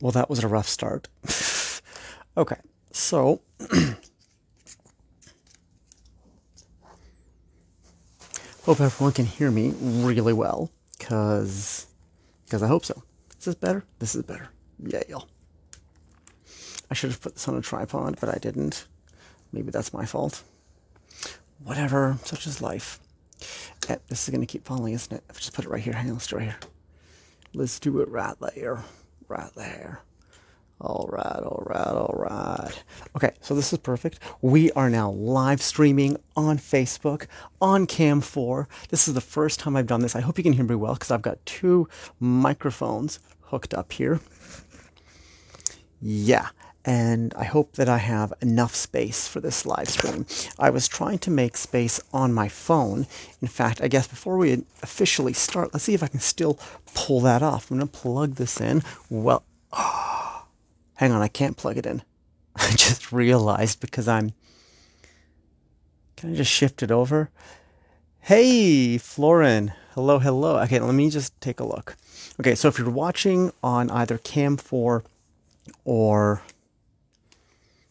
Well, that was a rough start. Okay, so hope everyone can hear me really well, cause I hope so. Is this better? This is better. Yeah, y'all. I should have put this on a tripod, but I didn't. Maybe that's my fault. Whatever, such is life. This is gonna keep falling, isn't it? I've just put it right here. Hang on, let's do it right here. Let's do it right there. Right there. All right, all right, all right. Okay, so this is perfect. We are now live streaming on Facebook, on Cam 4. This is the first time I've done this. I hope you can hear me well because I've got two microphones hooked up here. Yeah, and I hope that I have enough space for this live stream. I was trying to make space on my phone. In fact, I guess before we officially start, let's see if I can still pull that off. I'm going to plug this in. Well, hang on, I can't plug it in. I just realized because can I just shift it over? Hey, Florin. Hello, hello. Okay, let me just take a look. Okay, so if you're watching on either Cam 4 or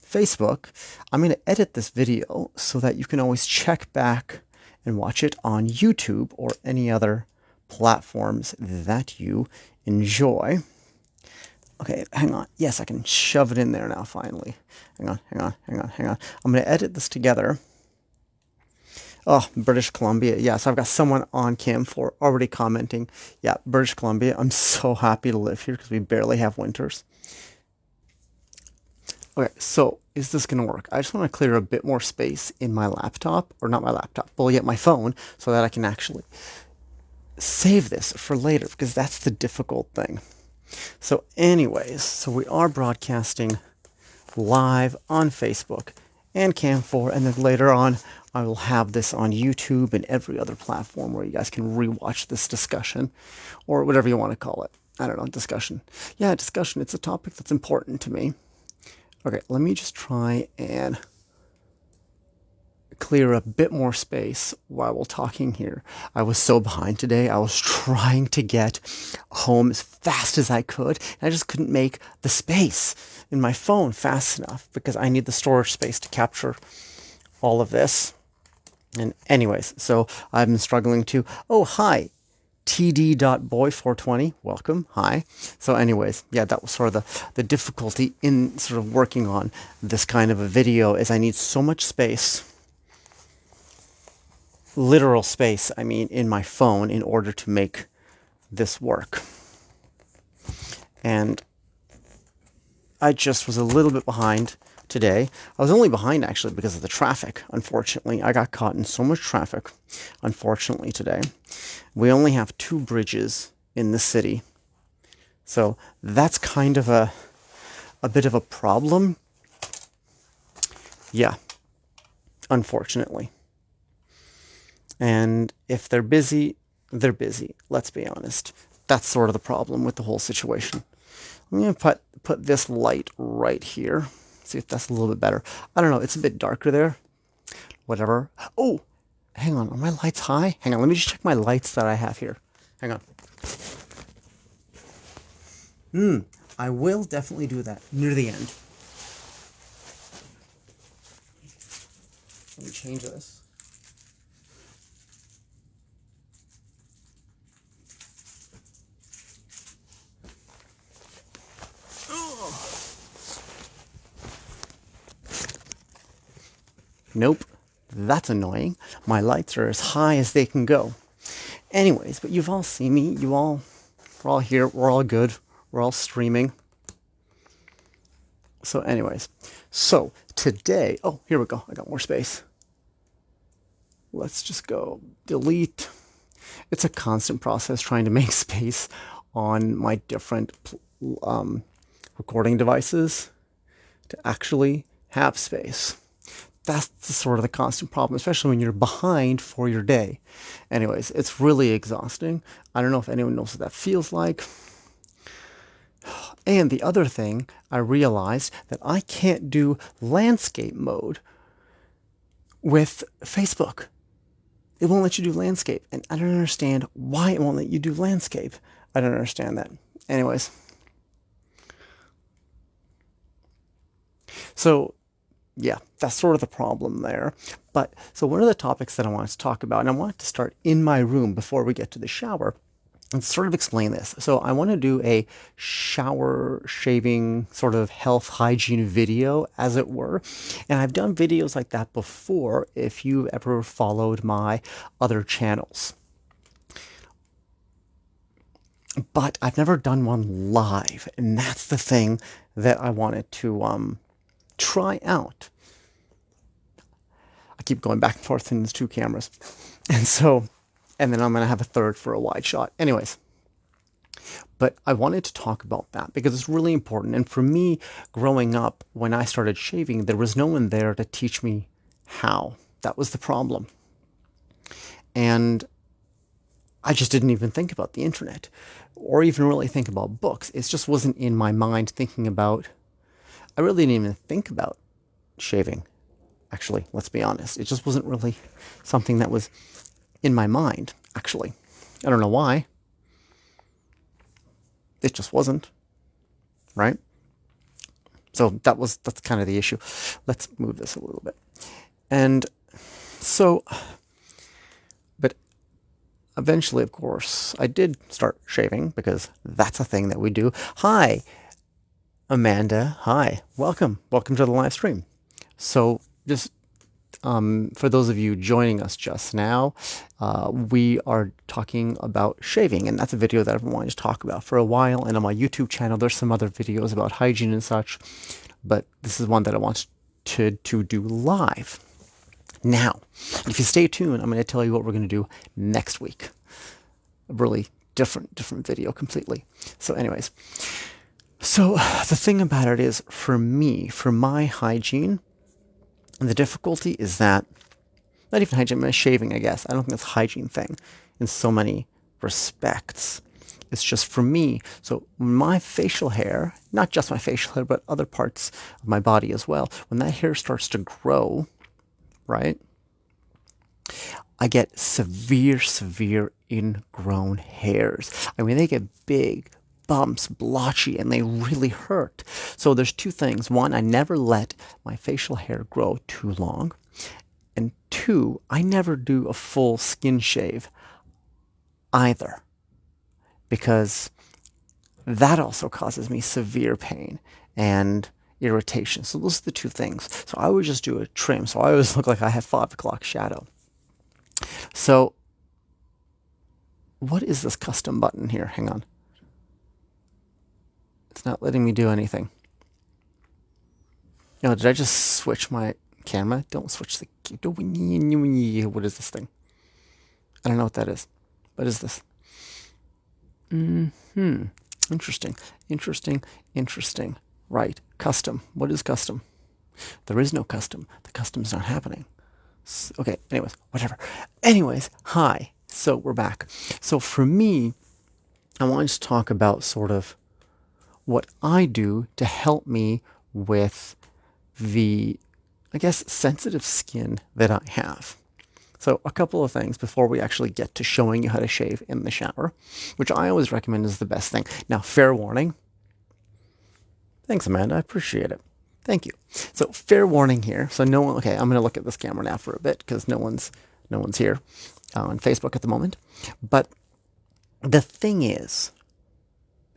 Facebook, I'm going to edit this video so that you can always check back and watch it on YouTube or any other platforms that you enjoy. Okay, hang on. Yes, I can shove it in there now, finally. Hang on, hang on, hang on, hang on. I'm going to edit this together. Oh, British Columbia. Yeah, so I've got someone on Cam 4 already commenting. Yeah, British Columbia. I'm so happy to live here because we barely have winters. Okay, so is this going to work? I just want to clear a bit more space in my laptop, or not my laptop, well, yet my phone, so that I can actually save this for later, because that's the difficult thing. So anyways, so we are broadcasting live on Facebook and Cam 4, and then later on I will have this on YouTube and every other platform where you guys can rewatch this discussion, or whatever you want to call it. I don't know, discussion. Yeah, discussion. It's a topic that's important to me. Okay, let me just try and clear a bit more space while we're talking here. I was so behind today. I was trying to get home as fast as I could, and I just couldn't make the space in my phone fast enough because I need the storage space to capture all of this. And anyways, so I've been struggling to, oh, hi, td.boy420, welcome, hi. So anyways, yeah, that was sort of the difficulty in sort of working on this kind of a video is I need so much space, literal space, I mean, in my phone in order to make this work. And I just was a little bit behind today. I was only behind actually because of the traffic, unfortunately. I got caught in so much traffic, unfortunately, today. We only have 2 bridges in the city. So that's kind of a bit of a problem. Yeah, unfortunately. And if they're busy, they're busy. Let's be honest. That's sort of the problem with the whole situation. I'm going to put this light right here. See if that's a little bit better. I don't know. It's a bit darker there. Whatever. Oh, hang on. Are my lights high? Hang on. Let me just check my lights that I have here. Hang on. I will definitely do that near the end. Let me change this. Nope, that's annoying. My lights are as high as they can go. Anyways, but you've all seen me. We're all here. We're all good. We're all streaming. So anyways, so today, oh, here we go. I got more space. Let's just go delete. It's a constant process trying to make space on my different recording devices to actually have space. That's sort of the constant problem, especially when you're behind for your day. Anyways, it's really exhausting. I don't know if anyone knows what that feels like. And the other thing, I realized that I can't do landscape mode with Facebook. It won't let you do landscape, and I don't understand why it won't let you do landscape. I don't understand that. Anyways, So yeah, that's sort of the problem there. But so one of the topics that I wanted to talk about, and I wanted to start in my room before we get to the shower, and sort of explain this. So I want to do a shower shaving sort of health hygiene video, as it were. And I've done videos like that before if you've ever followed my other channels. But I've never done one live, and that's the thing that I wanted to try out. I keep going back and forth in these two cameras. And then I'm going to have a third for a wide shot. Anyways, but I wanted to talk about that because it's really important. And for me, growing up, when I started shaving, there was no one there to teach me how. That was the problem. And I just didn't even think about the internet or even really think about books. It just wasn't in my mind thinking about, I really didn't even think about shaving. Actually, let's be honest. It just wasn't really something that was in my mind, actually. I don't know why. It just wasn't, right? So that's kind of the issue. Let's move this a little bit. And so, but eventually, of course, I did start shaving because that's a thing that we do. Hi, Amanda. Hi, welcome to the live stream. So just for those of you joining us just now, we are talking about shaving, and that's a video that I've been wanting to talk about for a while. And on my YouTube channel, there's some other videos about hygiene and such, but this is one that I want to do live. Now, if you stay tuned, I'm going to tell you what we're going to do next week. A really different video completely. So anyways, so the thing about it is, for me, for my hygiene, the difficulty is that, not even hygiene, but shaving, I guess. I don't think it's a hygiene thing in so many respects. It's just for me. So my facial hair, not just my facial hair, but other parts of my body as well, when that hair starts to grow, right, I get severe ingrown hairs. I mean, they get big, bumps, blotchy, and they really hurt. So there's two things. One, I never let my facial hair grow too long. And two, I never do a full skin shave either, because that also causes me severe pain and irritation. So those are the two things. So I would just do a trim. So I always look like I have 5 o'clock shadow. So what is this custom button here? Hang on. It's not letting me do anything. No, did I just switch my camera? Don't switch the... What is this thing? I don't know what that is. What is this? Interesting. Right. Custom. What is custom? There is no custom. The custom's not happening. Okay, anyways, whatever. Anyways, hi. So we're back. So for me, I wanted to talk about sort of what I do to help me with the, I guess, sensitive skin that I have. So a couple of things before we actually get to showing you how to shave in the shower, which I always recommend is the best thing. Now, fair warning. Thanks, Amanda. I appreciate it. Thank you. So fair warning here. So no one, okay, I'm going to look at this camera now for a bit because no one's here on Facebook at the moment. But the thing is,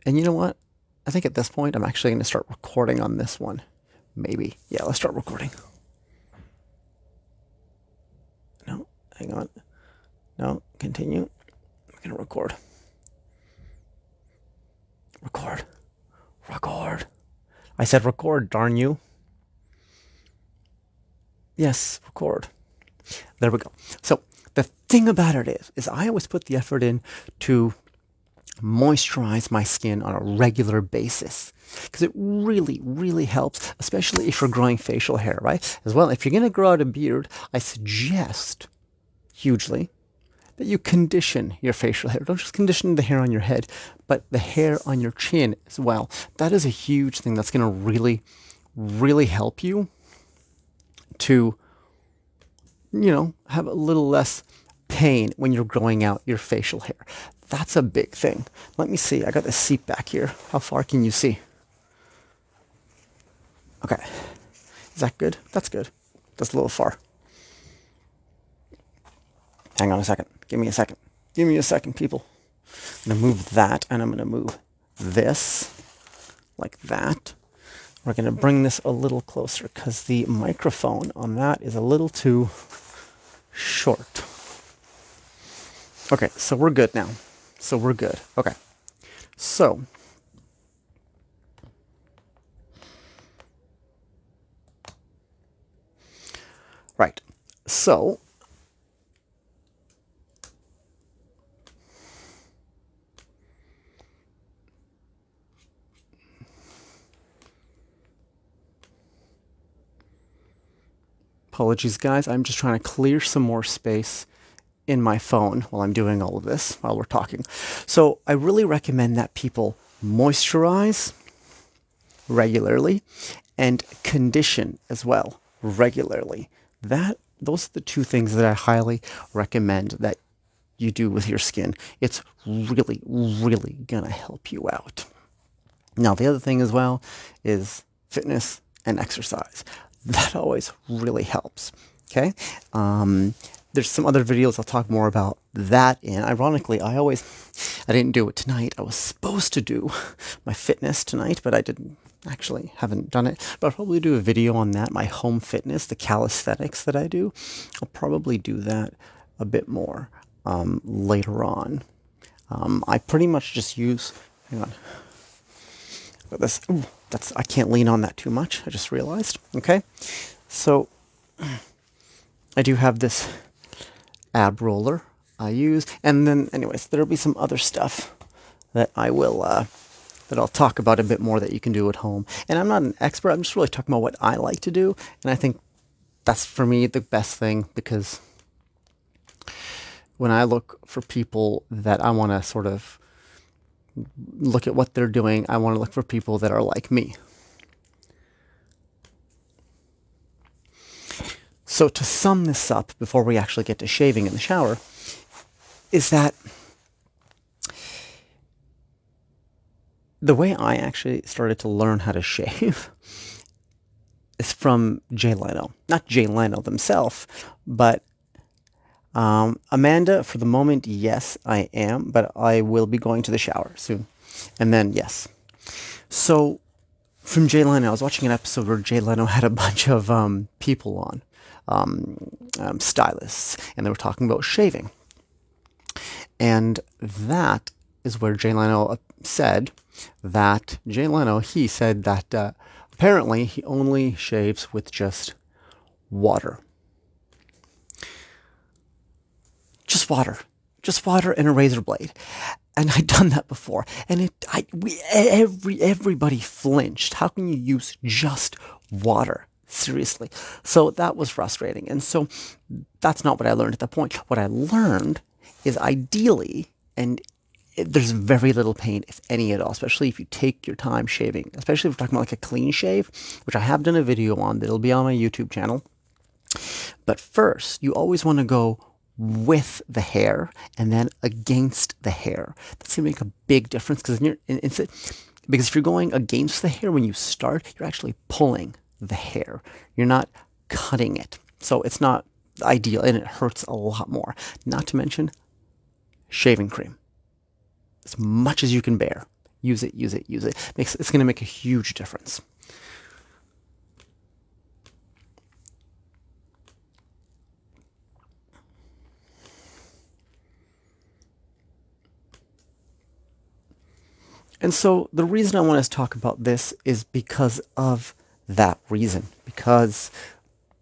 and you know what? I think at this point, I'm actually going to start recording on this one. Maybe. Yeah, let's start recording. No, hang on. No, continue. I'm going to record. Record. I said record, darn you. Yes, record. There we go. So the thing about it is I always put the effort in to moisturize my skin on a regular basis, because it really helps, especially if you're growing facial hair, right? As well, if you're going to grow out a beard, I suggest hugely that you condition your facial hair. Don't just condition the hair on your head, but the hair on your chin as well. That is a huge thing that's going to really help you to, have a little less pain when you're growing out your facial hair. That's a big thing. Let me see. I got the seat back here. How far can you see? Okay. Is that good? That's good. That's a little far. Hang on a second. Give me a second. Give me a second, people. I'm going to move that, and I'm going to move this like that. We're going to bring this a little closer because the microphone on that is a little too short. Okay, so we're good now. So we're good. Okay. So right. So apologies, guys. I'm just trying to clear some more space in my phone while I'm doing all of this, while we're talking. So I really recommend that people moisturize regularly and condition as well regularly. Those are the two things that I highly recommend that you do with your skin. It's really, really gonna help you out. Now, the other thing as well is fitness and exercise. That always really helps. Okay. There's some other videos I'll talk more about that in. Ironically, I didn't do it tonight. I was supposed to do my fitness tonight, but I haven't done it. But I'll probably do a video on that, my home fitness, the calisthenics that I do. I'll probably do that a bit more later on. I pretty much just use, hang on, this, ooh, I can't lean on that too much, I just realized. Okay, so I do have this ab roller I use, and then anyways, there'll be some other stuff that I'll talk about a bit more that you can do at home. And I'm not an expert, I'm just really talking about what I like to do, and I think that's, for me, the best thing, because when I look for people that I want to sort of look at what they're doing, I want to look for people that are like me. So to sum this up before we actually get to shaving in the shower, is that the way I actually started to learn how to shave is from Jay Leno. Not Jay Leno themselves, but Amanda, for the moment, yes, I am, but I will be going to the shower soon. And then, yes. So, from Jay Leno, I was watching an episode where Jay Leno had a bunch of people on, stylists, and they were talking about shaving. And that is where Jay Leno said that, he said that apparently he only shaves with just water. Just water and a razor blade. And I'd done that before, and everybody flinched. How can you use just water? Seriously. So that was frustrating. And so that's not what I learned at that point. What I learned is, ideally, and there's very little pain, if any at all, especially if you take your time shaving, especially if we're talking about like a clean shave, which I have done a video on that'll be on my YouTube channel. But first, you always want to go with the hair and then against the hair. That's going to make a big difference, because if you're going against the hair when you start, you're actually pulling the hair. You're not cutting it. So it's not ideal, and it hurts a lot more. Not to mention shaving cream. As much as you can bear. Use it, use it, use it. It's going to make a huge difference. And so the reason I want to talk about this is because of that reason. Because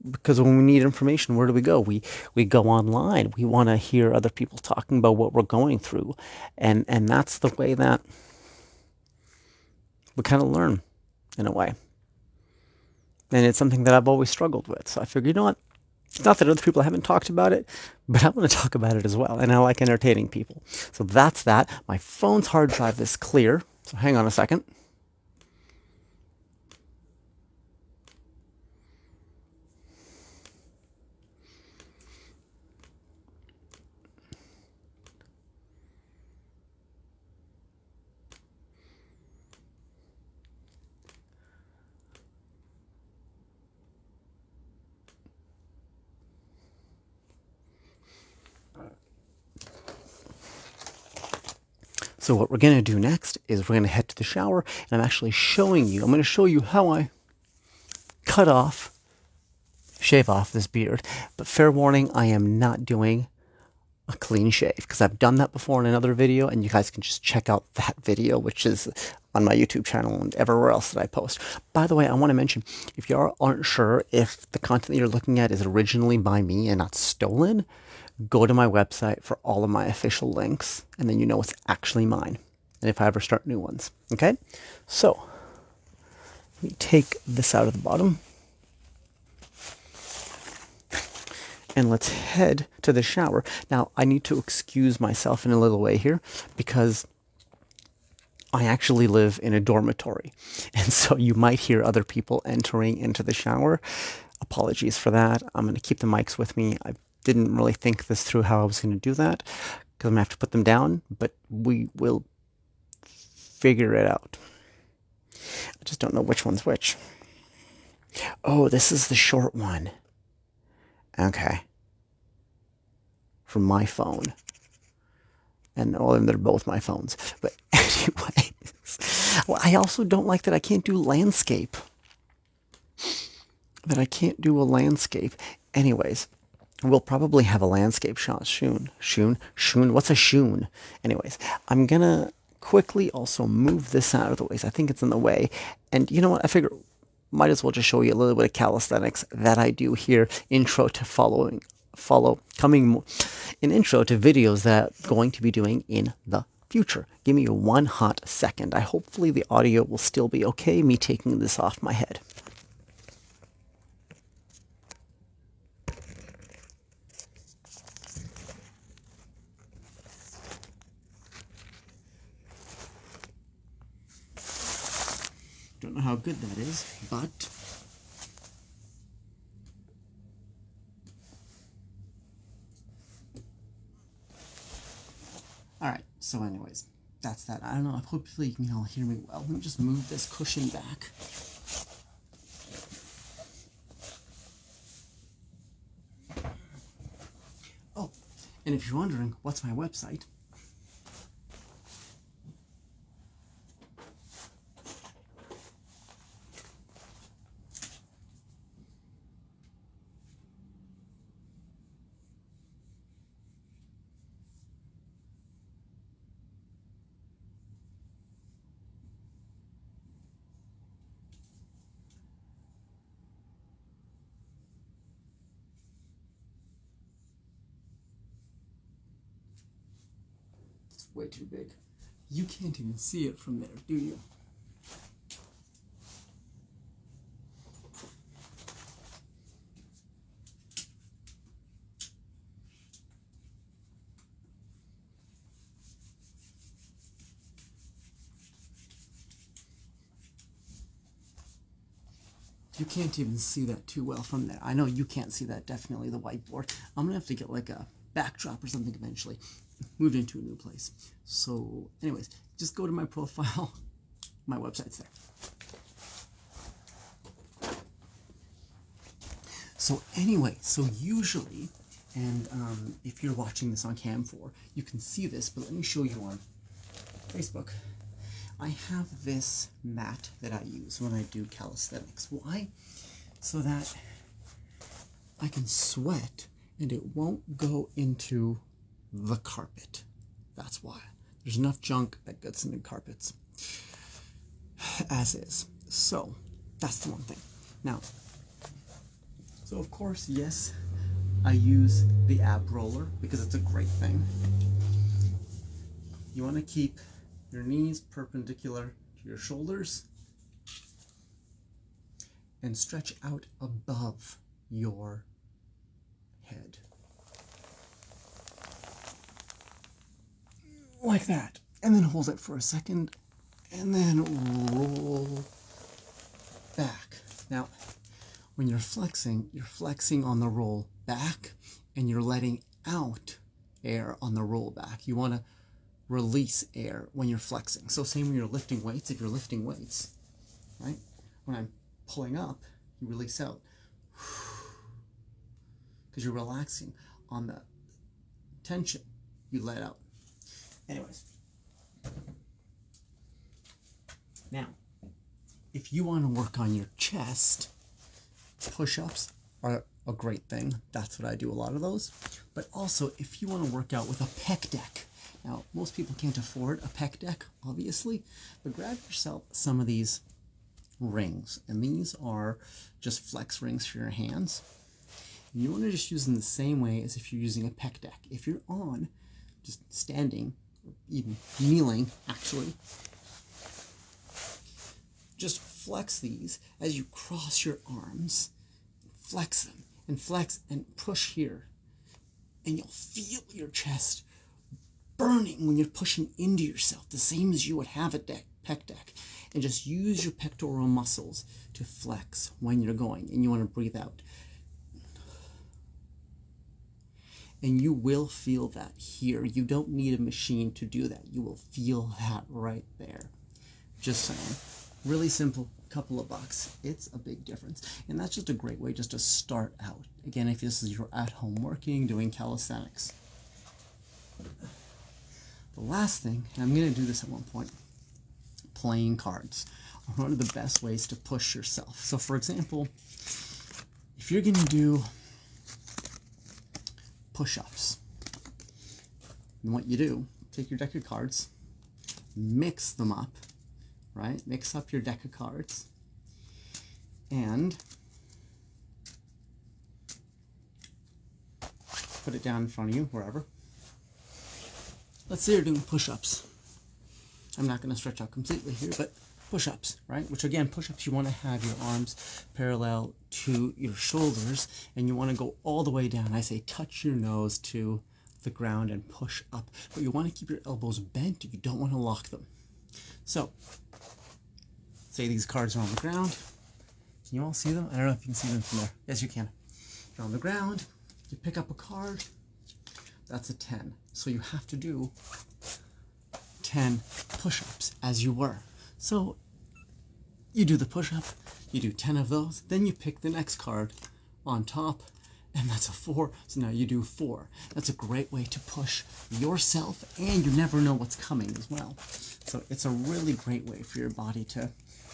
when we need information, where do we go? We go online. We want to hear other people talking about what we're going through. And that's the way that we kind of learn, in a way. And it's something that I've always struggled with. So I figured, you know what? It's not that other people haven't talked about it, but I want to talk about it as well. And I like entertaining people. So that's that. My phone's hard drive is clear. So hang on a second. So what we're going to do next is we're going to head to the shower, and I'm actually showing you, I'm going to show you how I shave off this beard. But fair warning, I am not doing a clean shave because I've done that before in another video, and you guys can just check out that video, which is on my YouTube channel and everywhere else that I post. By the way, I want to mention, if you aren't sure if the content that you're looking at is originally by me and not stolen, go to my website for all of my official links, and then you know it's actually mine. And if I ever start new ones, okay? So, let me take this out of the bottom. And let's head to the shower. Now, I need to excuse myself in a little way here because I actually live in a dormitory. And so you might hear other people entering into the shower. Apologies for that. I'm going to keep the mics with me. I didn't really think this through how I was going to do that because I'm going to have to put them down, but we will figure it out. I just don't know which one's which. Oh, this is the short one. Okay. From my phone. And all of them, they're both my phones. But anyways, well, I also don't like that I can't do landscape. That I can't do a landscape. Anyways, we'll probably have a landscape shot soon. Shoon? What's a shoon? Anyways, I'm gonna quickly also move this out of the way. I think it's in the way. And you know what? I figure might as well just show you a little bit of calisthenics that I do here. Intro to an intro to videos that I'm going to be doing in the future. Give me one hot second. Hopefully the audio will still be okay, me taking this off my head. Don't know how good that is, but alright, so anyways, that's that. I don't know, hopefully you can all hear me well. Let me just move this cushion back. Oh, and if you're wondering, what's my website? Way too big. You can't even see it from there, do you? You can't even see that too well from there. I know you can't see that, definitely, the whiteboard. I'm gonna have to get like a backdrop or something eventually. Moved into a new place. So, anyways, just go to my profile. My website's there. So anyway, so usually, and if you're watching this on Cam 4, you can see this, but let me show you on Facebook. I have this mat that I use when I do calisthenics. Why? So that I can sweat and it won't go into the carpet. That's why. There's enough junk that gets into carpets. As is. So, that's the one thing. Now, so of course, yes, I use the ab roller because it's a great thing. You want to keep your knees perpendicular to your shoulders and stretch out above your head. Like that. And then hold it for a second and then roll back. Now, when you're flexing on the roll back and you're letting out air on the roll back. You want to release air when you're flexing. So same when you're lifting weights. If you're lifting weights, right? When I'm pulling up, you release out. Because you're relaxing on the tension, you let out. Anyways, Now, if you want to work on your chest, push-ups are a great thing. That's what I do, a lot of those. But also, if you want to work out with a pec deck, now most people can't afford a pec deck, obviously, but grab yourself some of these rings, and these are just flex rings for your hands. And you want to just use them the same way as if you're using a pec deck. If you're on, just standing, or even kneeling, actually, just flex these as you cross your arms. Flex them, and flex and push here. And you'll feel your chest burning when you're pushing into yourself, the same as you would have a pec deck. And just use your pectoral muscles to flex when you're going, and you want to breathe out. And you will feel that here. You don't need a machine to do that. You will feel that right there. Just saying. Really simple, couple of bucks. It's a big difference. And that's just a great way just to start out. Again, if this is your at-home working, doing calisthenics. The last thing, and I'm going to do this at one point, playing cards are one of the best ways to push yourself. So for example, if you're going to do push-ups, and what you do, take your deck of cards, mix them up, right? Mix up your deck of cards, and put it down in front of you, wherever. Let's say you're doing push-ups. I'm not going to stretch out completely here, but push-ups, right? Which again, push-ups, you want to have your arms parallel to your shoulders, and you want to go all the way down. I say touch your nose to the ground and push up, but you want to keep your elbows bent. You don't want to lock them. So, say these cards are on the ground. Can you all see them? I don't know if you can see them from there. Yes, you can. They're on the ground. You pick up a card. That's a 10. So you have to do 10 push-ups as you were. So you do the push-up, you do 10 of those, then you pick the next card on top, and that's a 4. So now you do 4. That's a great way to push yourself, and you never know what's coming as well. So it's a really great way for your body to,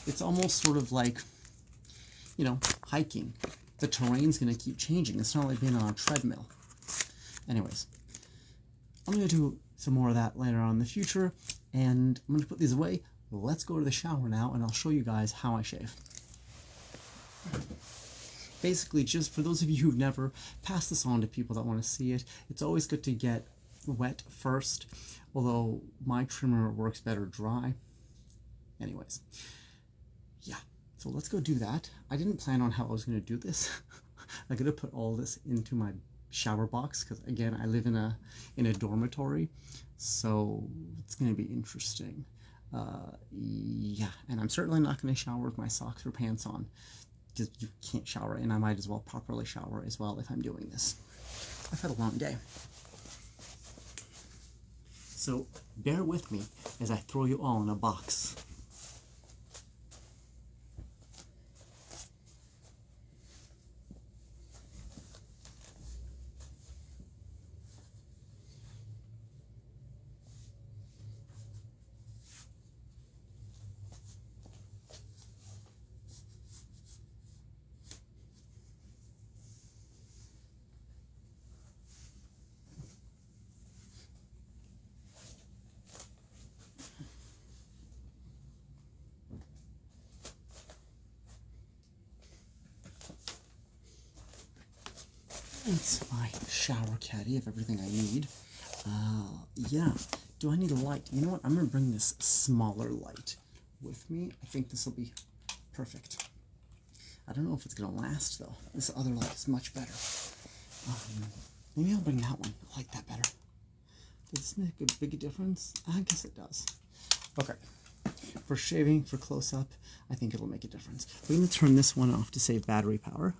it's almost sort of like, you know, hiking. The terrain's going to keep changing. It's not like being on a treadmill. Anyways, I'm going to do some more of that later on in the future, and I'm going to put these away. Let's go to the shower now, and I'll show you guys how I shave. Basically, just for those of you who've never, pass this on to people that want to see it. It's always good to get wet first, although my trimmer works better dry. Anyways, yeah, so let's go do that. I didn't plan on how I was going to do this. I'm going to put all this into my shower box because, again, I live in a dormitory, so it's going to be interesting. Yeah, and I'm certainly not going to shower with my socks or pants on, because you can't shower, and I might as well properly shower as well if I'm doing this. I've had a long day. So bear with me as I throw you all in a box. It's my shower caddy of everything I need. Yeah. Do I need a light? You know what? I'm going to bring this smaller light with me. I think this will be perfect. I don't know if it's going to last, though. This other light is much better. Maybe I'll bring that one. I like that better. Does this make a big difference? I guess it does. Okay. For shaving, for close-up, I think it'll make a difference. We're going to turn this one off to save battery power.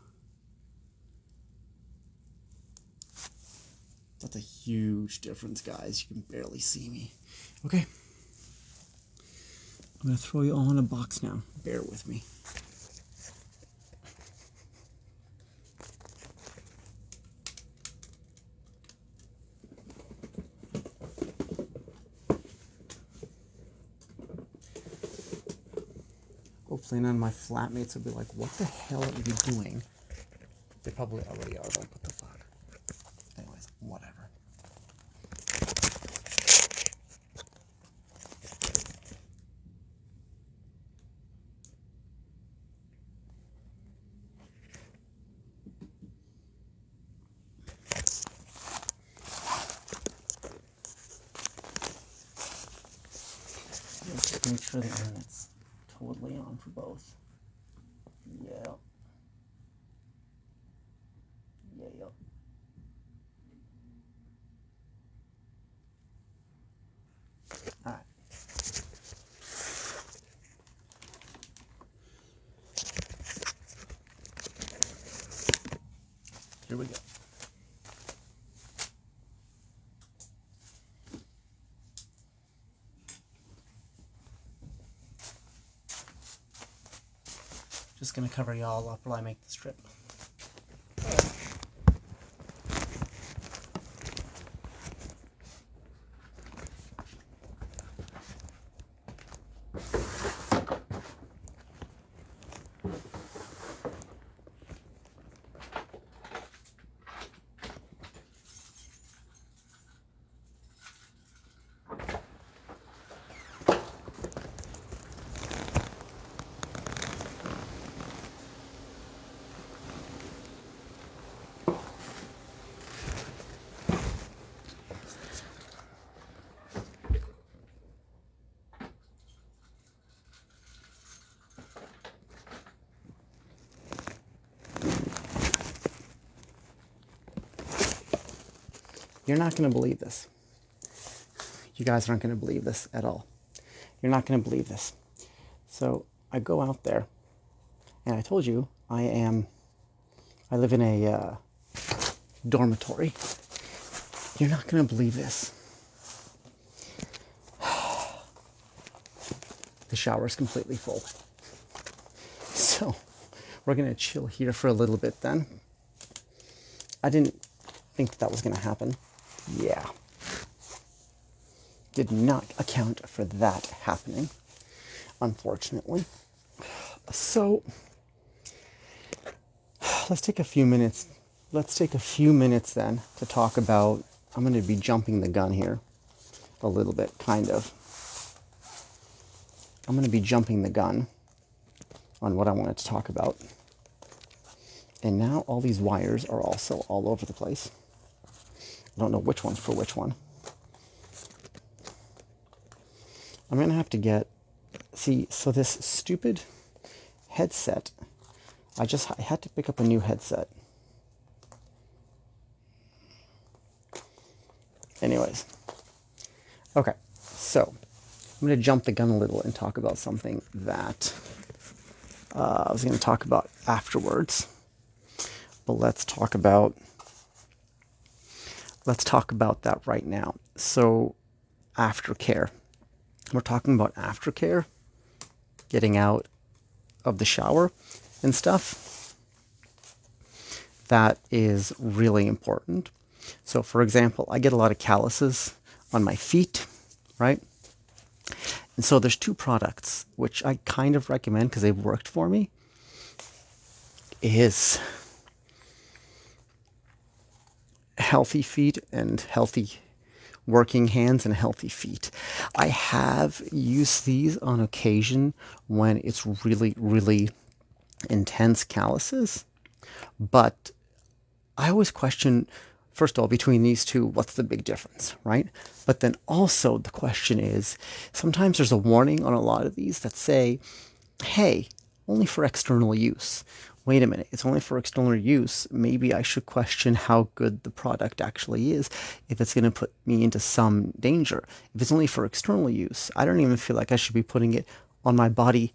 That's a huge difference, guys. You can barely see me. Okay. I'm going to throw you all in a box now. Bear with me. Hopefully none of my flatmates will be like, what the hell are you doing? They probably already are, though. What the fuck? Anyways, whatever. Just make sure the internet's totally on for both. Yeah. Yeah. Alright. Here we go. Just gonna cover y'all up while I make the strip. You're not going to believe this. You guys aren't going to believe this at all. You're not going to believe this. So I go out there, and I told you I live in a dormitory. You're not going to believe this. The shower is completely full. So we're going to chill here for a little bit then. I didn't think that was going to happen. Yeah. Did not account for that happening, unfortunately. So let's take a few minutes. Let's take a few minutes then to talk about, I'm going to be jumping the gun here a little bit, kind of. I'm going to be jumping the gun on what I wanted to talk about. And now all these wires are also all over the place. I don't know which one's for which one. I'm going to have to get... See, so this stupid headset, I had to pick up a new headset. Anyways. Okay, so I'm going to jump the gun a little and talk about something that I was going to talk about afterwards. But let's talk about that right now. So, aftercare. We're talking about aftercare, getting out of the shower and stuff. That is really important. So, for example, I get a lot of calluses on my feet, right? And so there's two products which I kind of recommend because they've worked for me. Is healthy feet and healthy working hands and healthy feet. I have used these on occasion when it's really, really intense calluses, but I always question, first of all, between these two, what's the big difference, right? But then also the question is, sometimes there's a warning on a lot of these that say, hey, only for external use. Wait a minute, it's only for external use. Maybe I should question how good the product actually is if it's going to put me into some danger. If it's only for external use, I don't even feel like I should be putting it on my body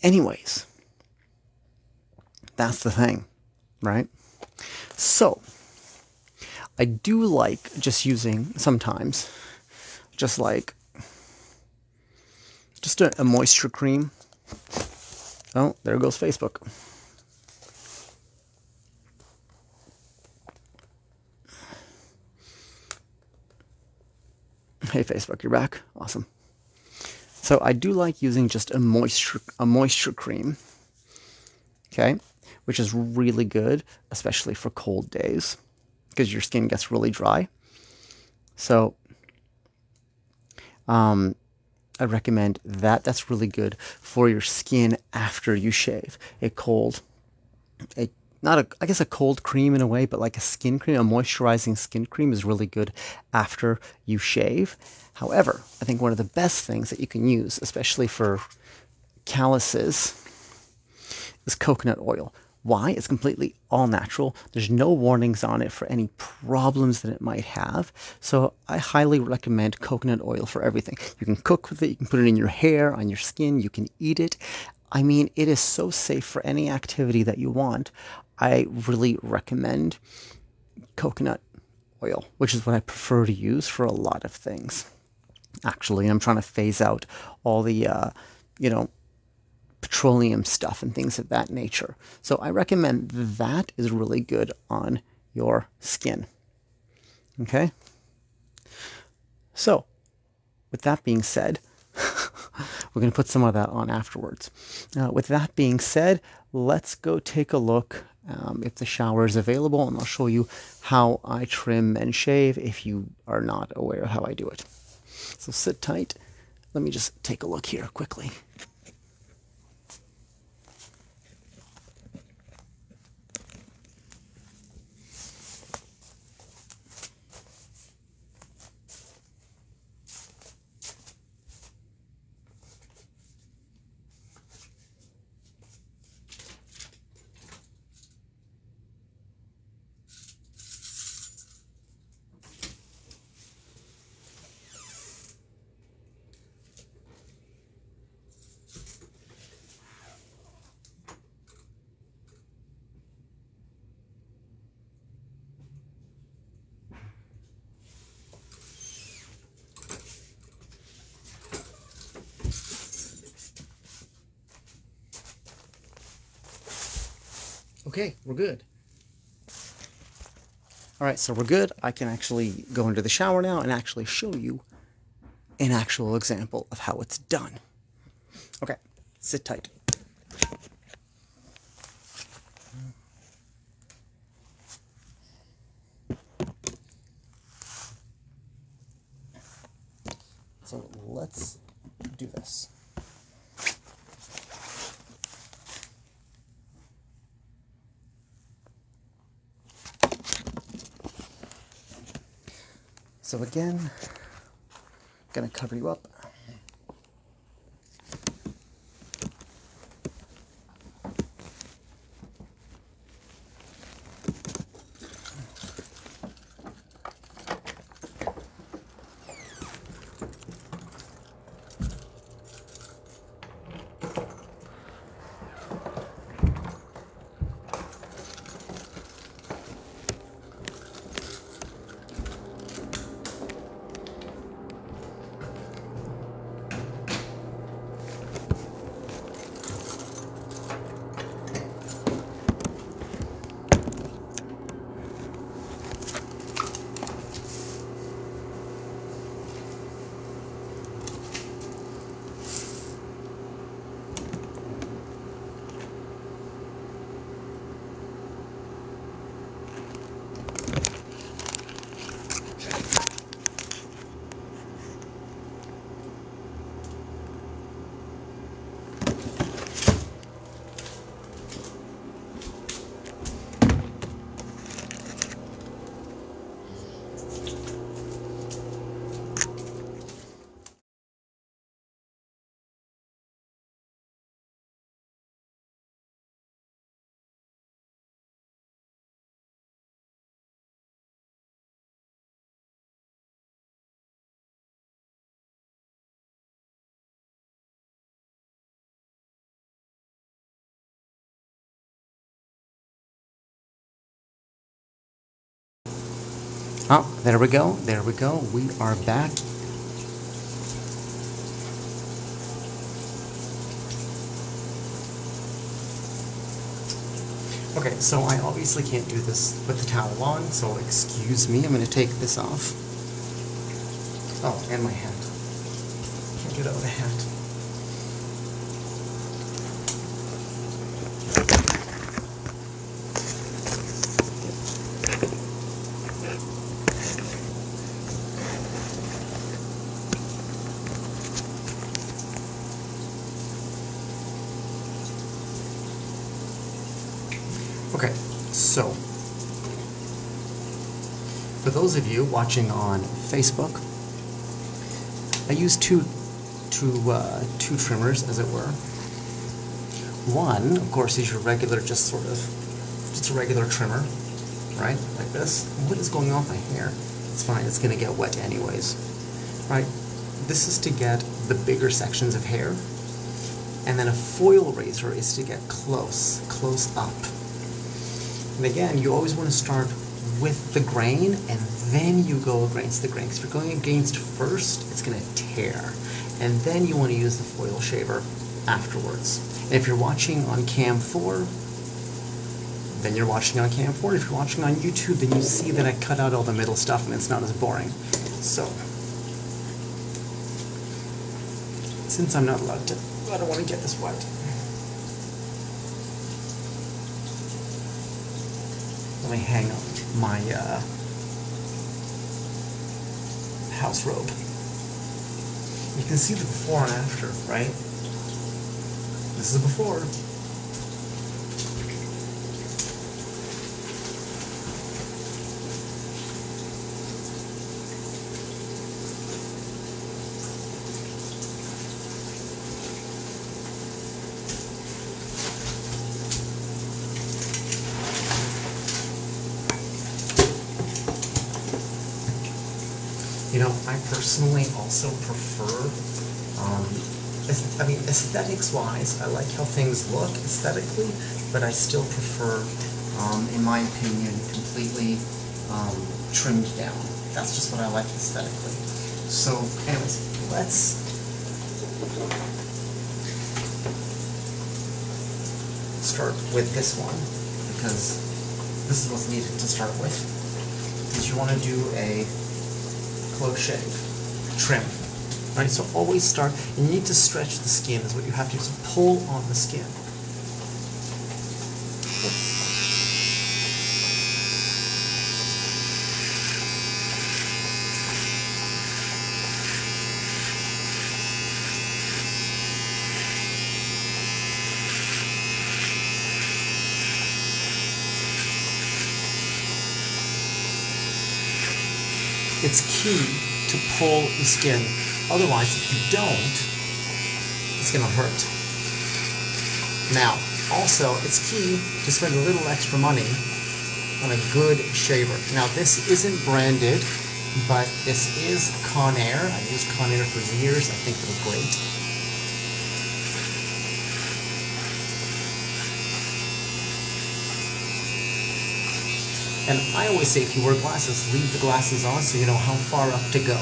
anyways. That's the thing, right? So, I do like just using sometimes, just a moisture cream. Oh, there goes Facebook. Hey Facebook, you're back. Awesome. So I do like using just a moisture cream, okay, which is really good, especially for cold days, because your skin gets really dry. So I recommend that. That's really good for your skin after you shave. A cold, a not a, I guess a cold cream in a way, but like a skin cream, a moisturizing skin cream is really good after you shave. However, I think one of the best things that you can use, especially for calluses, is coconut oil. Why? It's completely all natural. There's no warnings on it for any problems that it might have. So I highly recommend coconut oil for everything. You can cook with it, you can put it in your hair, on your skin, you can eat it. I mean, it is so safe for any activity that you want. I really recommend coconut oil, which is what I prefer to use for a lot of things. Actually, I'm trying to phase out all the, you know, petroleum stuff and things of that nature. So I recommend that is really good on your skin. Okay? So, with that being said, we're going to put some of that on afterwards. With that being said, let's go take a look if the shower is available, and I'll show you how I trim and shave if you are not aware of how I do it. So sit tight. Let me just take a look here quickly. Okay, we're good. All right, so we're good. I can actually go into the shower now and actually show you an actual example of how it's done. Okay, sit tight. So let's do this. So again, I'm gonna cover you up. Oh, there we go. There we go. We are back. Okay, so I obviously can't do this with the towel on, so excuse me. I'm going to take this off. Oh, and my hat. get out of hand. Okay, so for those of you watching on Facebook, I use two trimmers, as it were. One, of course, is your regular, just a regular trimmer, right, like this. What is going on with my hair? It's fine. It's going to get wet anyways, right? This is to get the bigger sections of hair, and then a foil razor is to get close up. And again, you always want to start with the grain, and then you go against the grain. Because if you're going against first, it's going to tear. And then you want to use the foil shaver afterwards. And if you're watching on Cam 4, then you're watching on Cam 4. If you're watching on YouTube, then you see that I cut out all the middle stuff and it's not as boring. So, since I'm not allowed to, I don't want to get this wet. Let me hang up my house robe. You can see the before and after, right? This is before. You know, I personally also prefer, aesthetics-wise, I like how things look aesthetically, but I still prefer, in my opinion, completely trimmed down. That's just what I like aesthetically. So, anyways, let's start with this one, because this is what's needed to start with. Because you want to do a close shave, trim, right? So always start, and you need to stretch the skin is what you have to do, so pull on the skin. It's key to pull the skin. Otherwise, if you don't, it's going to hurt. Now, also, it's key to spend a little extra money on a good shaver. Now, this isn't branded, but this is Conair. I've used Conair for years. I think they're great. And I always say, if you wear glasses, leave the glasses on so you know how far up to go.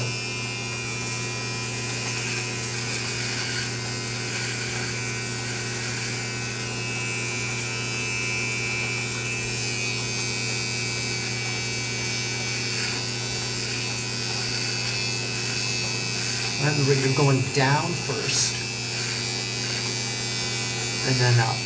Remember, you're going down first, and then up.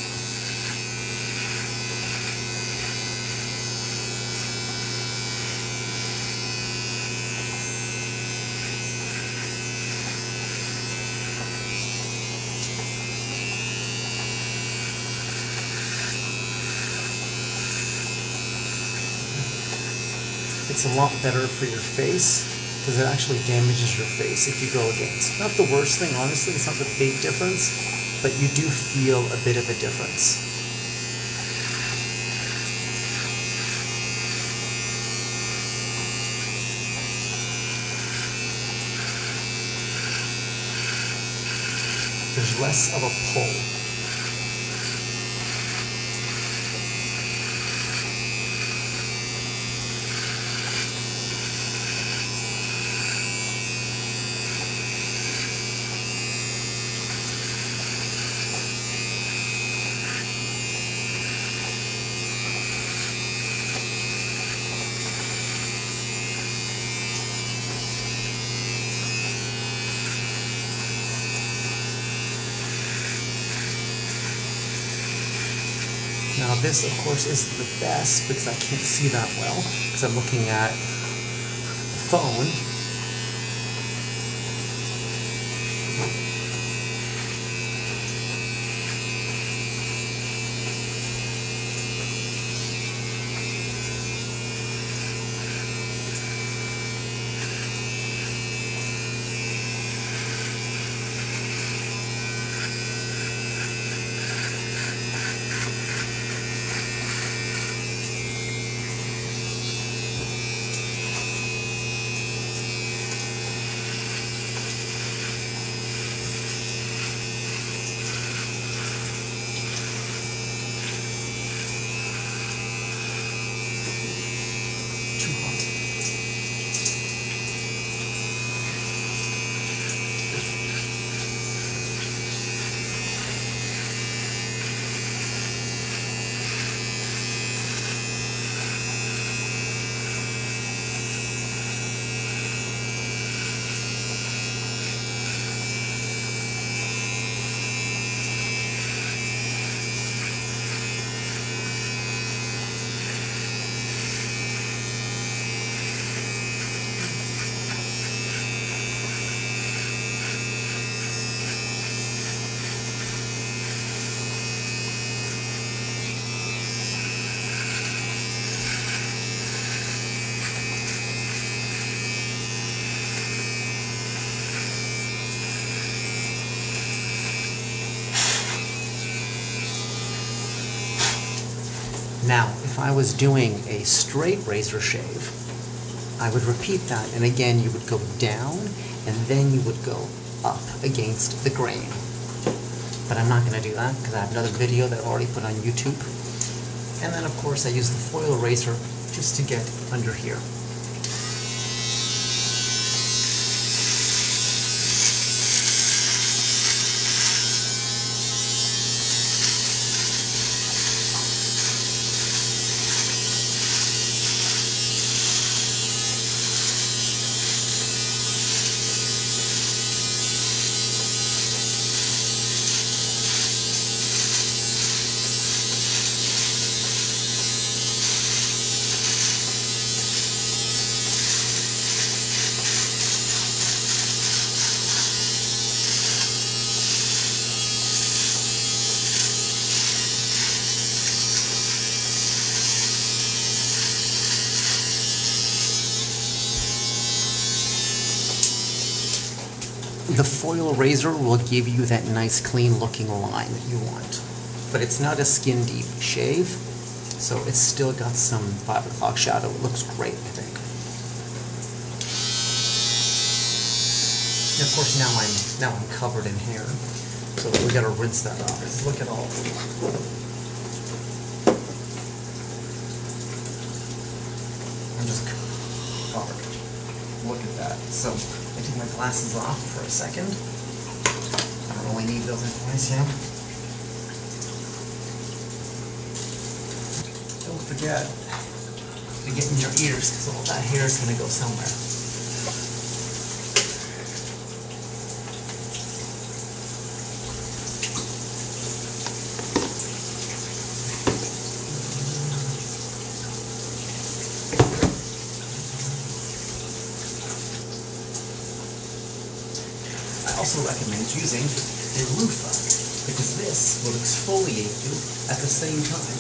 It's a lot better for your face because it actually damages your face if you go against. Not the worst thing, honestly, it's not the big difference, but you do feel a bit of a difference. There's less of a pull. Now this, of course, isn't the best because I can't see that well because I'm looking at the phone. Now, if I was doing a straight razor shave, I would repeat that, and again you would go down, and then you would go up against the grain. But I'm not going to do that, because I have another video that I already put on YouTube. And then, of course, I use the foil razor just to get under here. The foil razor will give you that nice clean looking line that you want. But it's not a skin deep shave, so it's still got some 5 o'clock shadow. It looks great, I think. And of course now I'm covered in hair, so we gotta rinse that off. Just look at all. I'm just covered. Look at that. So I take my glasses off for a second. I don't really need those anyways, yeah. Don't forget to get in your ears, because all that hair is going to go somewhere. I also recommend using a loofah, because this will exfoliate you at the same time.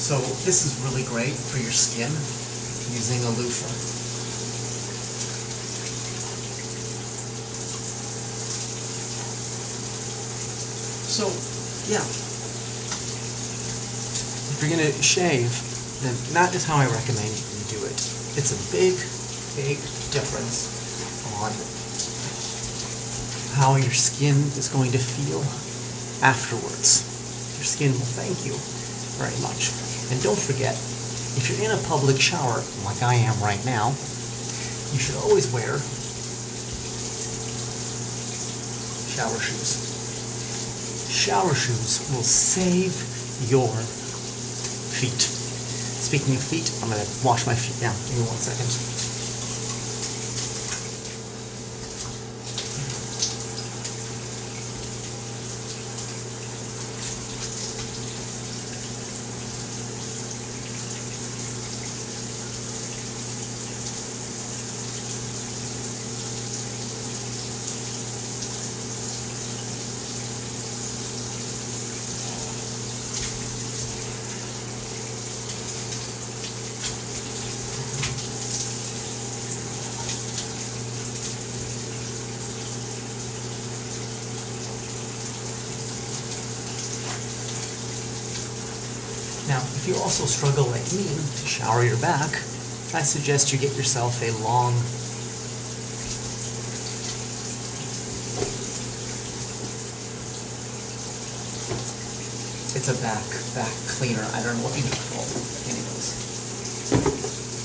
So this is really great for your skin, using a loofah. So, yeah. If you're going to shave, then that is how I recommend you do it. It's a big, big difference on how your skin is going to feel afterwards. Your skin will thank you very much. And don't forget, if you're in a public shower, like I am right now, you should always wear shower shoes. Shower shoes will save your feet. Speaking of feet, I'm going to wash my feet now. Give me 1 second. Now, if you also struggle like me to shower your back, I suggest you get yourself a long it's a back cleaner. I don't know what you call it. Anyways,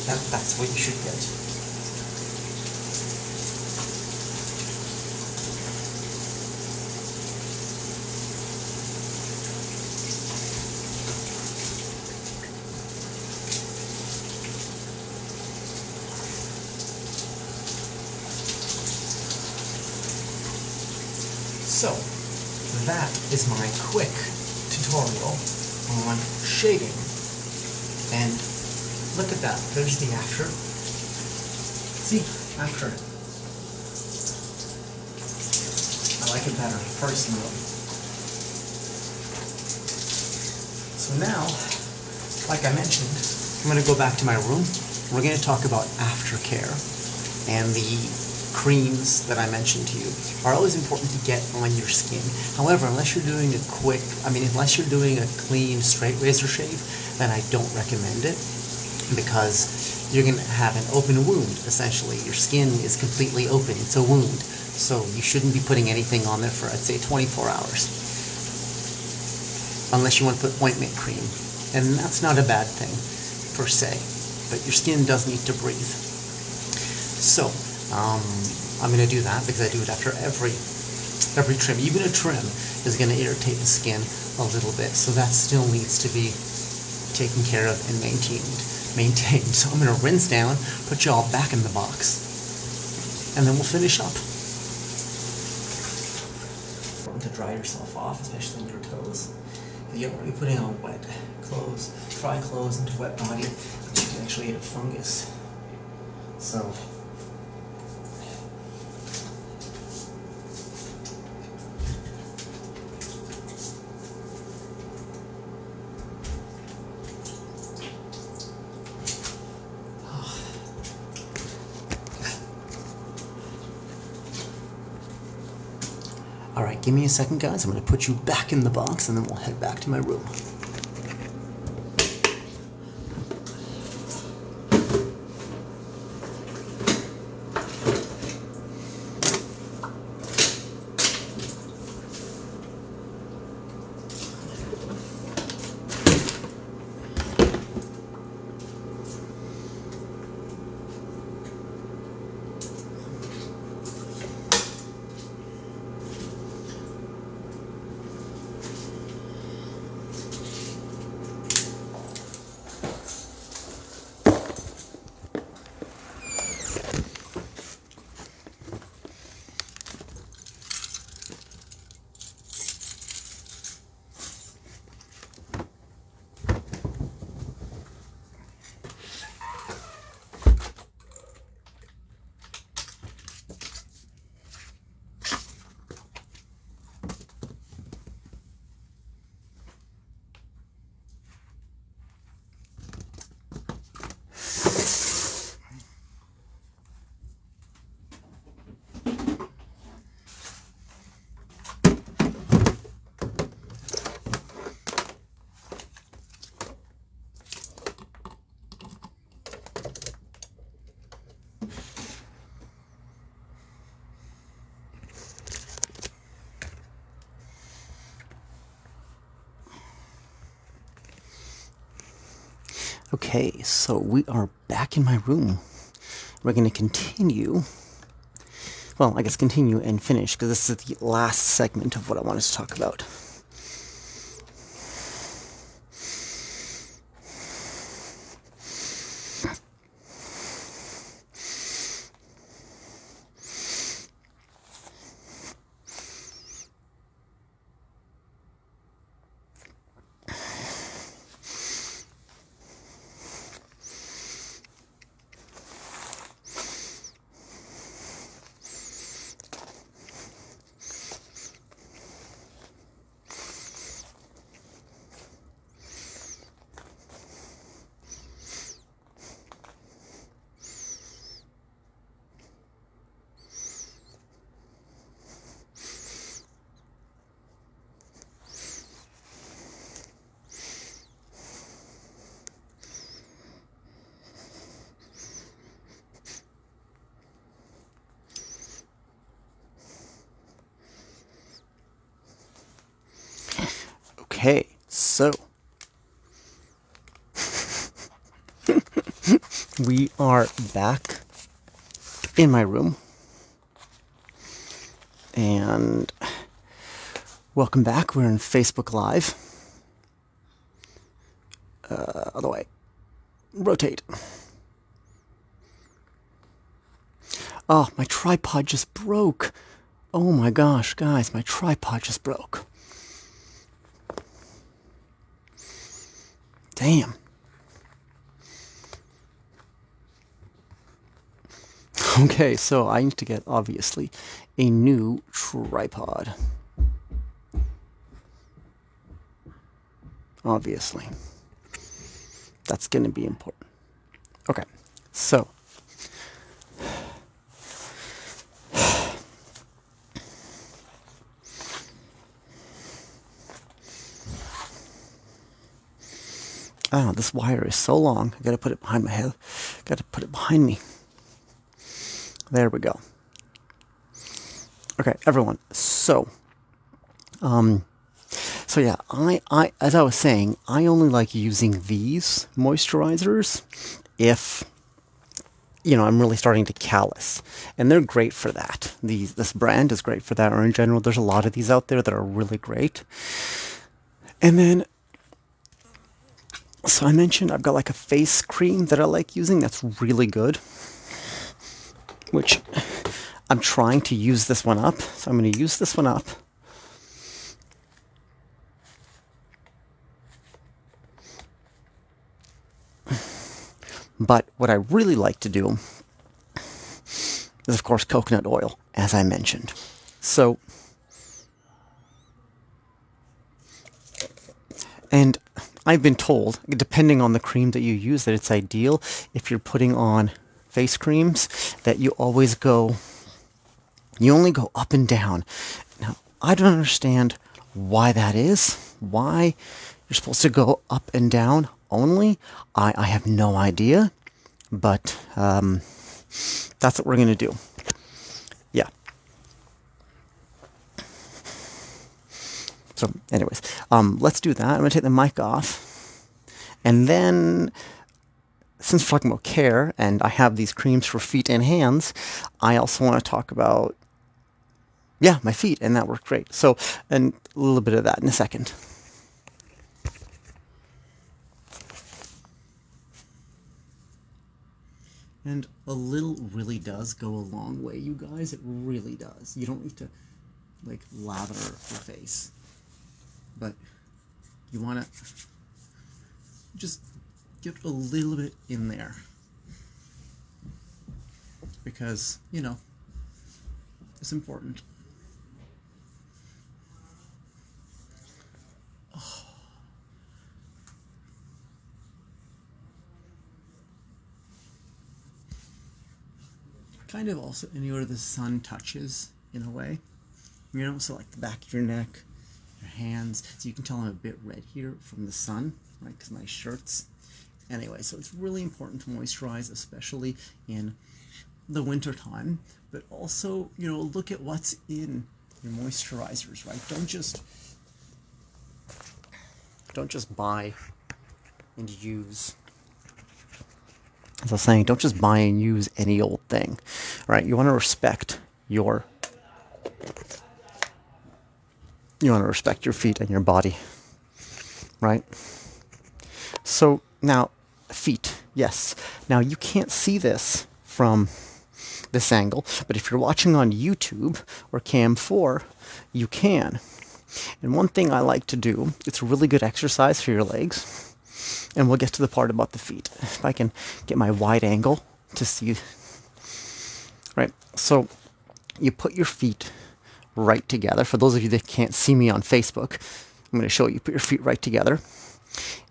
that's what you should get. So, that is my quick tutorial on shaving. And look at that, there's the after. See, after. I like it better, personally. So now, like I mentioned, I'm going to go back to my room. We're going to talk about aftercare, and the creams that I mentioned to you are always important to get on your skin. However, unless you're doing a unless you're doing a clean, straight razor shave, then I don't recommend it, because you're going to have an open wound, essentially. Your skin is completely open. It's a wound. So you shouldn't be putting anything on there for, I'd say, 24 hours. Unless you want to put ointment cream. And that's not a bad thing, per se. But your skin does need to breathe. So, I'm going to do that because I do it after every trim. Even a trim is going to irritate the skin a little bit, so that still needs to be taken care of and maintained. So I'm going to rinse down, put you all back in the box, and then we'll finish up. To dry yourself off, especially your toes. If you're already putting on wet clothes, dry clothes into wet body, you can actually get a fungus. So alright, give me a second, guys. I'm going to put you back in the box, and then we'll head back to my room. Okay, so we are back in my room. We're going to continue, well, I guess continue and finish, because this is the last segment of what I wanted to talk about. Okay, so we are back in my room, and welcome back. We're in Facebook Live. Other way. Rotate. Oh, my tripod just broke. Oh my gosh, guys, my tripod just broke. Damn. Okay, so I need to get, obviously, a new tripod. Obviously. That's going to be important. Okay, so. Oh, this wire is so long. I gotta put it behind my head. Gotta put it behind me. There we go. Okay, everyone. So yeah, I as I was saying, I only like using these moisturizers if, you know, I'm really starting to callus, and they're great for that. This brand is great for that, or in general, there's a lot of these out there that are really great. And then, so I mentioned I've got like a face cream that I like using that's really good, which I'm trying to use this one up. So I'm going to use this one up. But what I really like to do is, of course, coconut oil, as I mentioned. So, and I've been told, depending on the cream that you use, that it's ideal if you're putting on face creams that you only go up and down. Now, I don't understand why that is. Why you're supposed to go up and down only. I have no idea, but that's what we're going to do. Yeah. So anyways, let's do that. I'm going to take the mic off. And then, since we're talking about care, and I have these creams for feet and hands, I also want to talk about, yeah, my feet, and that worked great. So, and a little bit of that in a second. And a little really does go a long way, you guys. It really does. You don't need to, like, lather your face. But you want to just get a little bit in there. Because, you know, it's important. Oh. Kind of also anywhere the sun touches, in a way. You know, so like the back of your neck, your hands. So you can tell I'm a bit red here from the sun, right, because my shirt's. Anyway, so it's really important to moisturize, especially in the winter time. But also, you know, look at what's in your moisturizers, right? Don't just buy and use. As I was saying, don't just buy and use any old thing, right? You want to respect your feet and your body, right? So now, feet, yes. Now you can't see this from this angle, but if you're watching on YouTube or Cam 4, you can. And one thing I like to do, it's a really good exercise for your legs, and we'll get to the part about the feet. If I can get my wide angle to see. Right, so you put your feet right together. For those of you that can't see me on Facebook, I'm going to show you. Put your feet right together,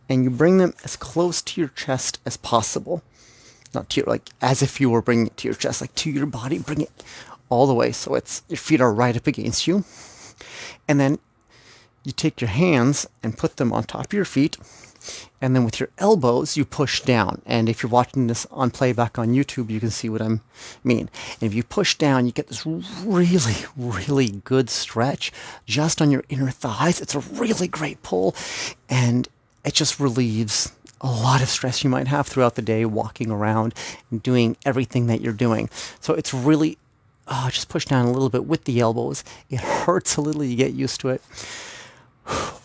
and you bring them as close to your chest as possible. Not to your, like, as if you were bringing it to your chest, like to your body. Bring it all the way so it's your feet are right up against you. And then you take your hands and put them on top of your feet, And then with your elbows, you push down. And if you're watching this on playback on YouTube, you can see what I mean. And if you push down, you get this really, really good stretch just on your inner thighs. It's a really great pull, and it just relieves a lot of stress you might have throughout the day walking around and doing everything that you're doing. So it's really, just push down a little bit with the elbows. It hurts a little, you get used to it.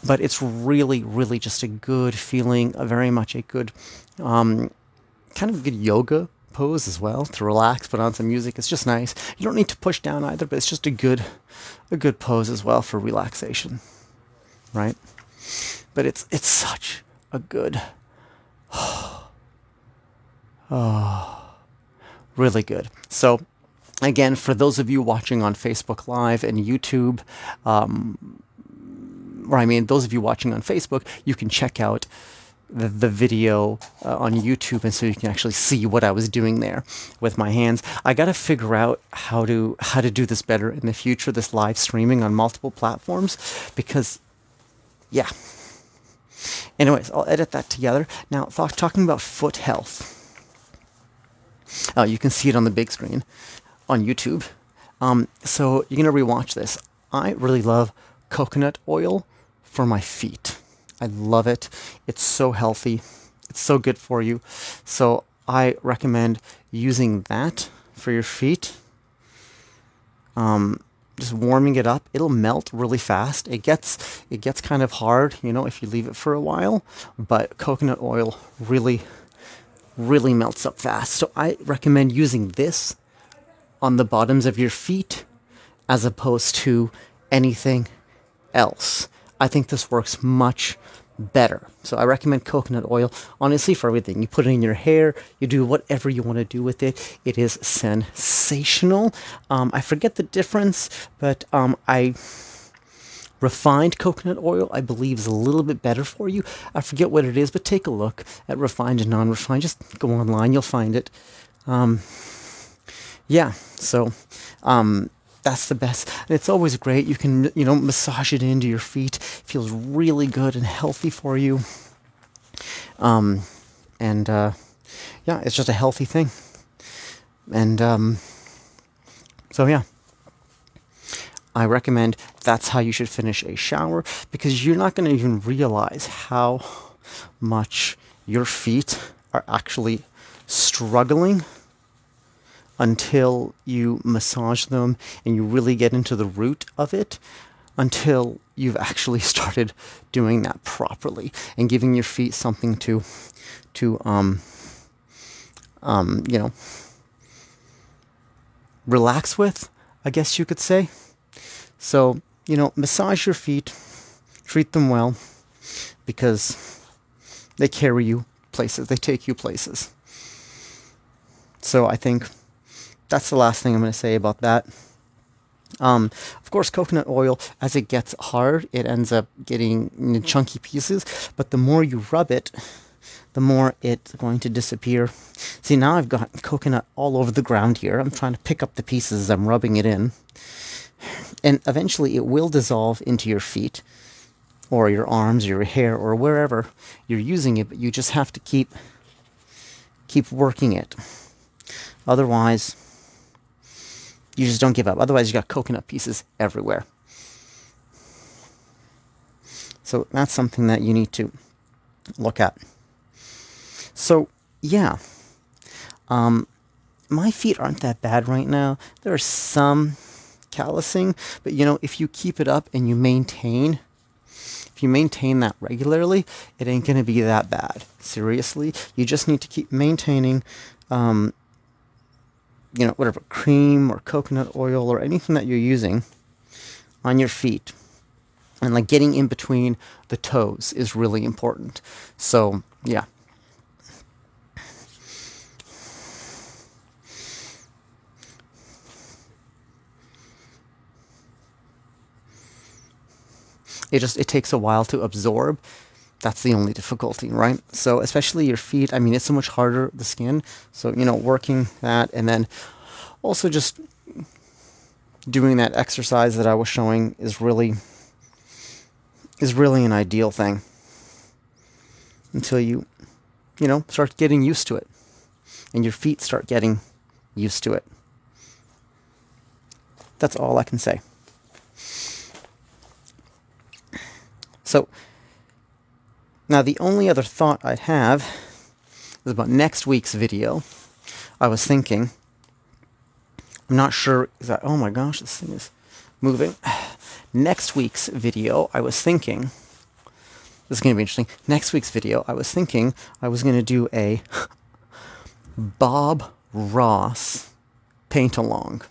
But it's really, really just a good feeling, very much a good, kind of a good yoga pose as well, to relax, put on some music. It's just nice. You don't need to push down either, but it's just a good pose as well for relaxation, right? But it's such a good, really good. So again, for those of you watching on Facebook Live and YouTube, those of you watching on Facebook, you can check out the video on YouTube, and so you can actually see what I was doing there with my hands. I got to figure out how to do this better in the future, this live streaming on multiple platforms, because, yeah. Anyways, I'll edit that together. Now, talking about foot health. You can see it on the big screen on YouTube. So you're going to rewatch this. I really love coconut oil for my feet. I love it. It's so healthy. It's so good for you. So I recommend using that for your feet. Just warming it up. It'll melt really fast. It gets kind of hard, if you leave it for a while, but coconut oil really, really melts up fast. So I recommend using this on the bottoms of your feet as opposed to anything else. I think this works much better. So I recommend coconut oil, honestly, for everything. You put it in your hair, you do whatever you want to do with it. It is sensational. I forget the difference, but refined coconut oil, I believe, is a little bit better for you. I forget what it is, but take a look at refined and non-refined. Just go online, you'll find it. Yeah, so that's the best. And it's always great. You can, massage it into your feet. It feels really good and healthy for you. Yeah, it's just a healthy thing. And so, yeah. I recommend that's how you should finish a shower, because you're not going to even realize how much your feet are actually struggling until you massage them and you really get into the root of it, until you've actually started doing that properly and giving your feet something to relax with, I guess you could say. So, massage your feet, treat them well, because they carry you places, they take you places. So I think that's the last thing I'm going to say about that. Of course, coconut oil, as it gets hard, it ends up getting in chunky pieces, but the more you rub it, the more it's going to disappear. See, now I've got coconut all over the ground here. I'm trying to pick up the pieces as I'm rubbing it in. And eventually it will dissolve into your feet, or your arms, your hair, or wherever you're using it, but you just have to keep working it. Otherwise, you just don't give up. Otherwise, you got coconut pieces everywhere. So that's something that you need to look at. So, yeah. My feet aren't that bad right now. There are some callousing, but if you keep it up and you maintain that regularly, it ain't going to be that bad. Seriously, you just need to keep maintaining, whatever cream or coconut oil or anything that you're using on your feet. And like getting in between the toes is really important. So, yeah. It takes a while to absorb. That's the only difficulty, right? So especially your feet, it's so much harder, the skin. So, working that, and then also just doing that exercise that I was showing is really an ideal thing. until you start getting used to it, and your feet start getting used to it. That's all I can say. So, now the only other thought I'd have is about next week's video. I was thinking, I'm not sure, oh my gosh, this thing is moving. Next week's video, I was thinking, this is going to be interesting. Next week's video, I was thinking I was going to do a Bob Ross paint-along.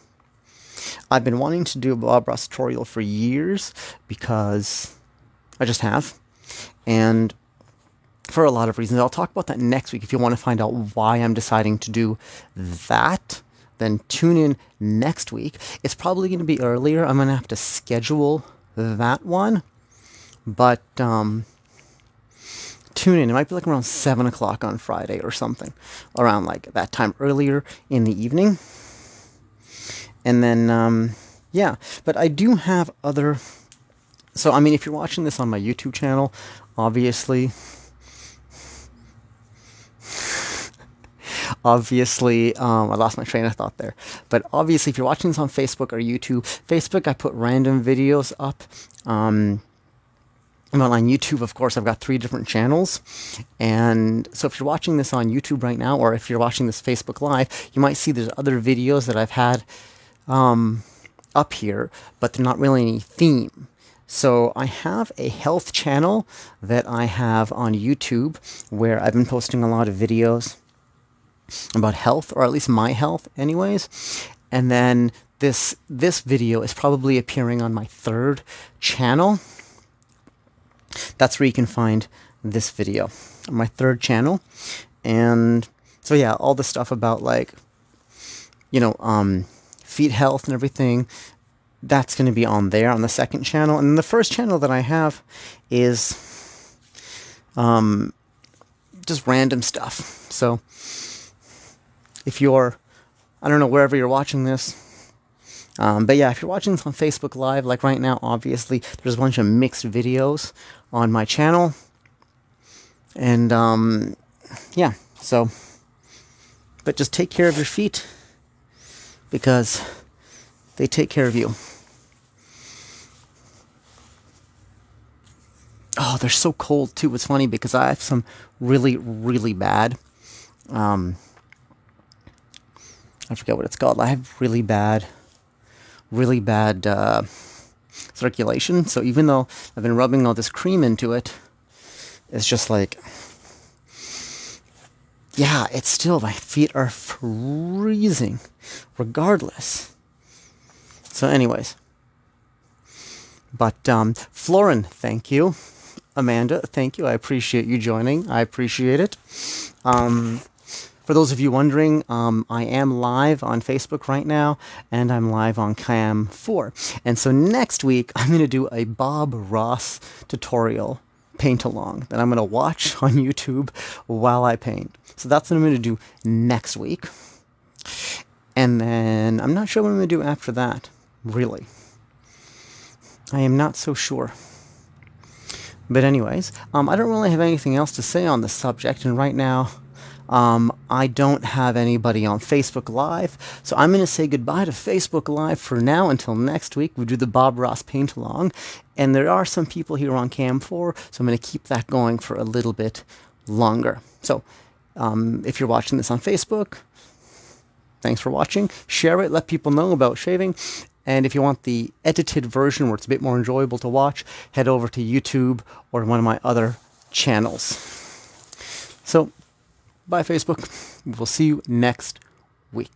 I've been wanting to do a Bob Ross tutorial for years because I just have, and for a lot of reasons. I'll talk about that next week. If you want to find out why I'm deciding to do that, then tune in next week. It's probably going to be earlier. I'm going to have to schedule that one, but tune in. It might be like around 7 o'clock on Friday or something, around like that time earlier in the evening. And then, yeah, but I do have other, so I mean, if you're watching this on my YouTube channel, obviously, I lost my train of thought there. But obviously, if you're watching this on Facebook or YouTube, Facebook, I put random videos up. Well, on YouTube, of course, I've got 3 different channels. And so if you're watching this on YouTube right now, or if you're watching this Facebook Live, you might see there's other videos that I've had up here, but they're not really any theme. So I have a health channel that I have on YouTube where I've been posting a lot of videos about health, or at least my health anyways. And then this video is probably appearing on my 3rd channel. That's where you can find this video, on my 3rd channel. And so yeah, all the stuff about like, feet health and everything, that's going to be on there on the 2nd channel. And the 1st channel that I have is just random stuff. So if you're, I don't know, wherever you're watching this, but yeah, if you're watching this on Facebook Live, like right now, obviously, there's a bunch of mixed videos on my channel. And yeah, so, but just take care of your feet, because they take care of you. Oh, they're so cold too. It's funny because I have some really, really bad, I forget what it's called. I have really bad circulation. So even though I've been rubbing all this cream into it, it's just like, yeah, it's still, my feet are freezing regardless. So anyways, but Florin, thank you. Amanda, thank you. I appreciate you joining. I appreciate it. For those of you wondering, I am live on Facebook right now, and I'm live on Cam 4. And so next week, I'm going to do a Bob Ross tutorial paint-along that I'm going to watch on YouTube while I paint. So that's what I'm going to do next week. And then I'm not sure what I'm going to do after that, really. I am not so sure. But anyways, I don't really have anything else to say on the subject, and right now, I don't have anybody on Facebook Live, so I'm going to say goodbye to Facebook Live for now until next week. We do the Bob Ross paint-along, and there are some people here on Cam 4, so I'm going to keep that going for a little bit longer. So, if you're watching this on Facebook, thanks for watching. Share it, let people know about shaving, and if you want the edited version where it's a bit more enjoyable to watch, head over to YouTube or one of my other channels. So, bye, Facebook. We'll see you next week.